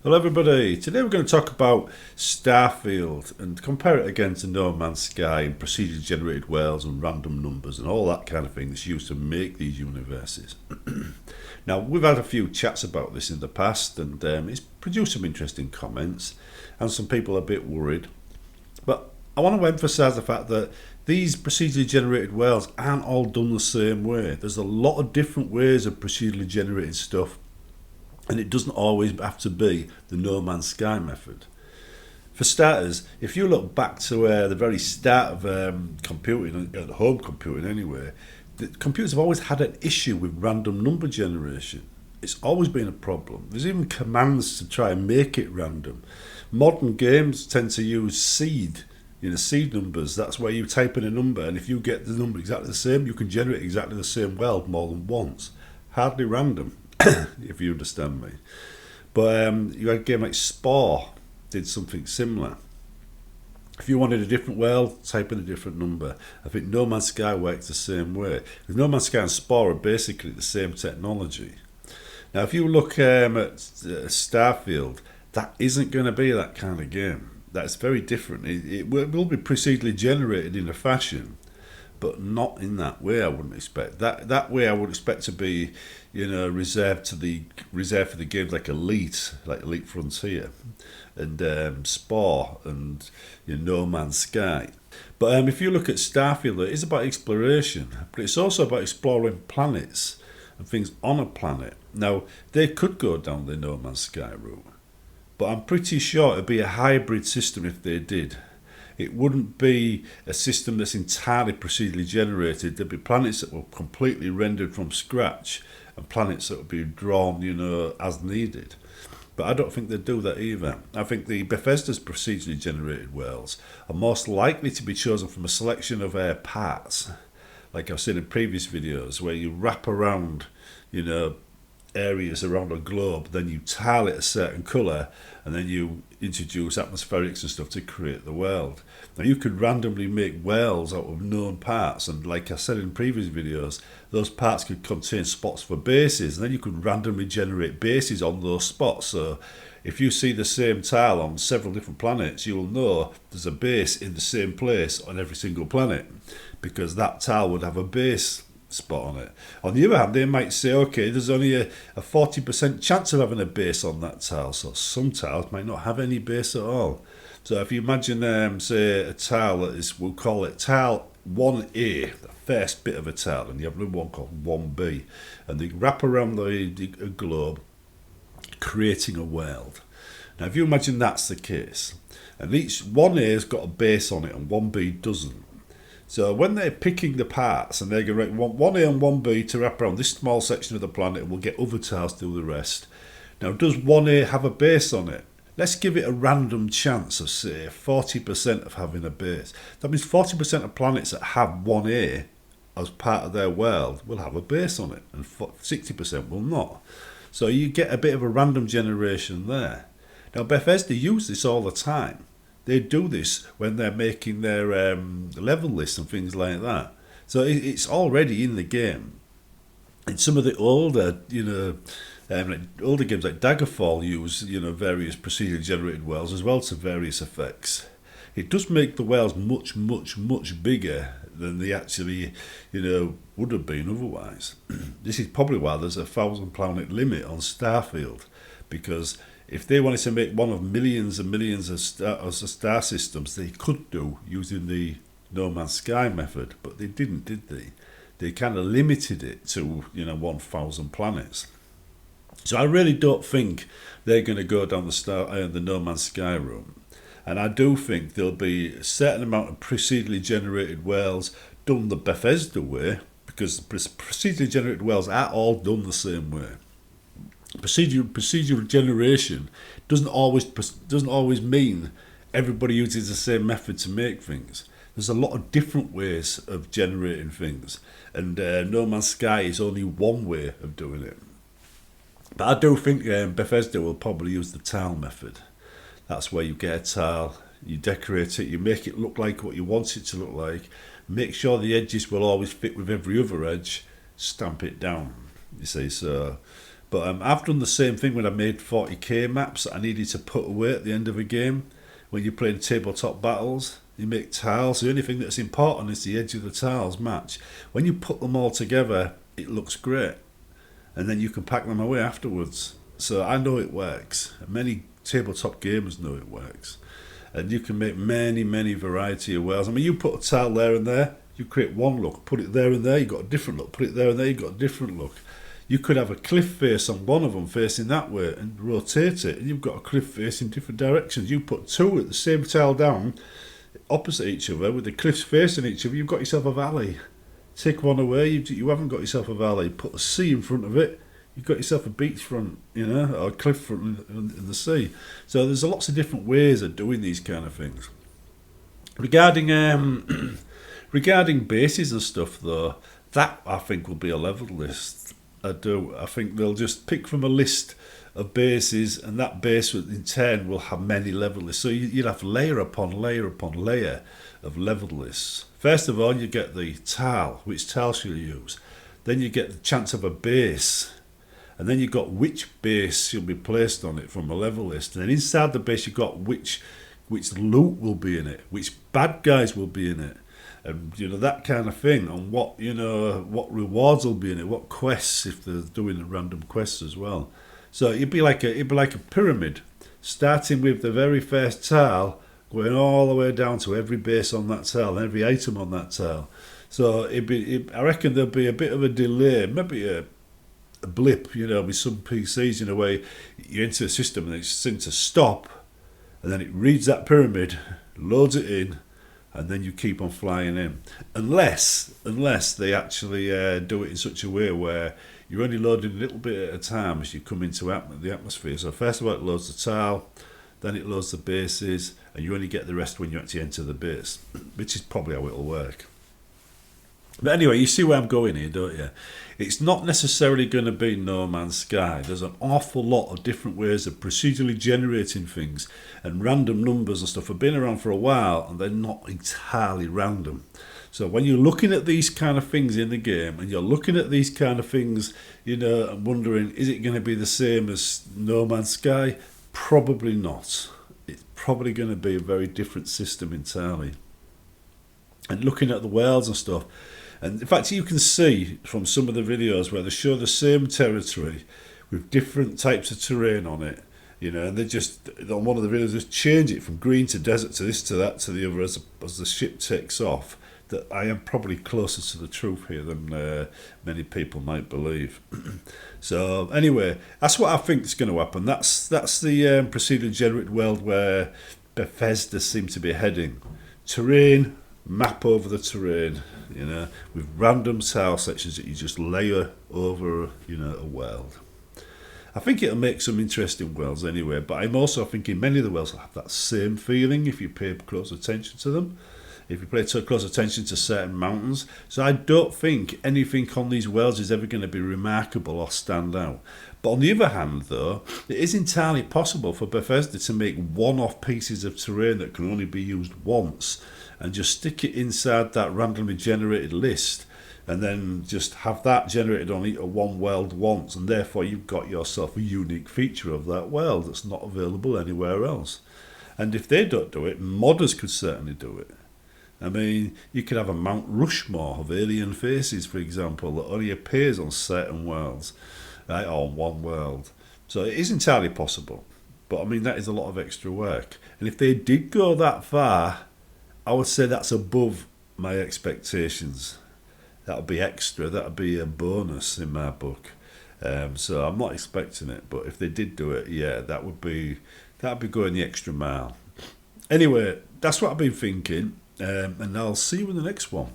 Hello everybody, today we're going to talk about Starfield and compare it again to No Man's Sky and procedurally generated worlds and random numbers and all that kind of thing that's used to make these universes. Now we've had a few chats about this in the past and it's produced some interesting comments and some people are a bit worried. But I want to emphasise the fact that these procedurally generated worlds aren't all done the same way. There's a lot of different ways of procedurally generated stuff, and it doesn't always have to be the No Man's Sky method. For starters, if you look back to the very start of computing, home computing anyway, the computers have always had an issue with random number generation. It's always been a problem. There's even commands to try and make it random. Modern games tend to use seed numbers. That's where you type in a number, and if you get the number exactly the same, you can generate exactly the same world more than once. Hardly random. If you understand me. But you had a game like Spore did something similar. If you wanted a different world, type in a different number. I think No Man's Sky works the same way. Because No Man's Sky and Spore are basically the same technology. Now, if you look at Starfield, that isn't going to be that kind of game. That's very different. It will be procedurally generated in a fashion, but not in that way. I wouldn't expect that way. I would expect to be, reserved for the games like Elite Frontier, and Spore, and No Man's Sky. But if you look at Starfield, it is about exploration, but it's also about exploring planets and things on a planet. Now they could go down the No Man's Sky route, but I'm pretty sure it'd be a hybrid system if they did. It wouldn't be a system that's entirely procedurally generated. There'd be planets that were completely rendered from scratch and planets that would be drawn, as needed. But I don't think they'd do that either. I think the Bethesda's procedurally generated worlds are most likely to be chosen from a selection of parts, like I've seen in previous videos, where you wrap around, areas around a globe, then you tile it a certain colour, and then you introduce atmospherics and stuff to create the world. Now you could randomly make worlds out of known parts, and like I said in previous videos, those parts could contain spots for bases, and then you could randomly generate bases on those spots. So if you see the same tile on several different planets, you will know there's a base in the same place on every single planet, because that tile would have a base spot on it. On the other hand, they might say, okay, there's only a 40% chance of having a base on that tile, so some tiles might not have any base at all. So if you imagine, say, a tile that is, we'll call it tile 1A, the first bit of a tile, and you have another one called 1B, and they wrap around the globe, creating a world. Now if you imagine that's the case, and each 1A has got a base on it and 1B doesn't, so when they're picking the parts and they're going to want 1A and 1B to wrap around this small section of the planet, and we'll get other tiles to do the rest. Now, does 1A have a base on it? Let's give it a random chance of, say, 40% of having a base. That means 40% of planets that have 1A as part of their world will have a base on it, and 60% will not. So you get a bit of a random generation there. Now, Bethesda use this all the time. They do this when they're making their level lists and things like that. So it's already in the game. In some of the older, older games like Daggerfall use, various procedurally generated worlds as well to various effects. It does make the worlds much, much, much bigger than they actually, would have been otherwise. This is probably why there's a 1,000-planet limit on Starfield, because if they wanted to make one of millions and millions of star systems, they could do using the No Man's Sky method, but they didn't, did they? They kind of limited it to 1,000 planets. So I really don't think they're going to go down the No Man's Sky route, and I do think there'll be a certain amount of procedurally generated worlds done the Bethesda way, because the procedurally generated worlds are all done the same way. Procedural generation doesn't always mean everybody uses the same method to make things. There's a lot of different ways of generating things, and No Man's Sky is only one way of doing it. But I do think Bethesda will probably use the tile method. That's where you get a tile, you decorate it, you make it look like what you want it to look like, make sure the edges will always fit with every other edge, stamp it down. You see, so But I've done the same thing when I made 40k maps that I needed to put away at the end of a game. When you're playing tabletop battles, you make tiles. The only thing that's important is the edge of the tiles match. When you put them all together, it looks great. And then you can pack them away afterwards. So I know it works. Many tabletop gamers know it works. And you can make many, many variety of worlds. I mean, you put a tile there and there, you create one look. Put it there and there, you've got a different look. Put it there and there, you've got a different look. You could have a cliff face on one of them facing that way and rotate it, and you've got a cliff face in different directions. You put two at the same tile down, opposite each other, with the cliffs facing each other, you've got yourself a valley. Take one away, you haven't got yourself a valley. Put a sea in front of it, you've got yourself a beachfront, or a cliff front in the sea. So there's lots of different ways of doing these kind of things. Regarding regarding bases and stuff, though, that I think will be a level list. I do. I think they'll just pick from a list of bases, and that base in turn will have many level lists. So you'll have layer upon layer upon layer of level lists. First of all, you get the tile. Which tile shall you use? Then you get the chance of a base. And then you've got which base shall be placed on it from a level list. And then inside the base, you've got which loot will be in it, which bad guys will be in it. And that kind of thing, and what rewards will be in it, what quests if they're doing random quests as well. So it'd be like a pyramid, starting with the very first tile, going all the way down to every base on that tile and every item on that tile. So I reckon there'll be a bit of a delay, maybe a blip, with some PCs, where you enter a system and it seems to stop, and then it reads that pyramid, loads it in, and then you keep on flying in. Unless they actually do it in such a way where you're only loading a little bit at a time as you come into the atmosphere. So first of all, it loads the tile, then it loads the bases, and you only get the rest when you actually enter the base, which is probably how it'll work. But anyway, you see where I'm going here, don't you? It's not necessarily going to be No Man's Sky. There's an awful lot of different ways of procedurally generating things, and random numbers and stuff have been around for a while, and they're not entirely random. So when you're looking at these kind of things in the game, and you're looking at these kind of things, and wondering, is it going to be the same as No Man's Sky? Probably not. It's probably going to be a very different system entirely. And looking at the worlds and stuff, and in fact, you can see from some of the videos where they show the same territory with different types of terrain on it, and they just, on one of the videos, just change it from green to desert to this to that to the other as the ship takes off. That I am probably closer to the truth here than many people might believe. So anyway, that's what I think is going to happen. That's the procedurally generated world where Bethesda seems to be heading. Terrain, map over the terrain, with random tile sections that you just layer over, a world. I think it'll make some interesting worlds anyway, but I'm also thinking many of the worlds will have that same feeling if you pay close attention to them, if you pay close attention to certain mountains. So I don't think anything on these worlds is ever going to be remarkable or stand out. But on the other hand, though, it is entirely possible for Bethesda to make one-off pieces of terrain that can only be used once, and just stick it inside that randomly generated list, and then just have that generated on one world once, and therefore you've got yourself a unique feature of that world that's not available anywhere else. And if they don't do it, modders could certainly do it. I mean, you could have a Mount Rushmore of alien faces, for example, that only appears on certain worlds, right, or on one world. So it is entirely possible. But I mean, that is a lot of extra work. And if they did go that far, I would say that's above my expectations. That would be extra. That would be a bonus in my book. So I'm not expecting it. But if they did do it, yeah, that would be going the extra mile. Anyway, that's what I've been thinking. And I'll see you in the next one.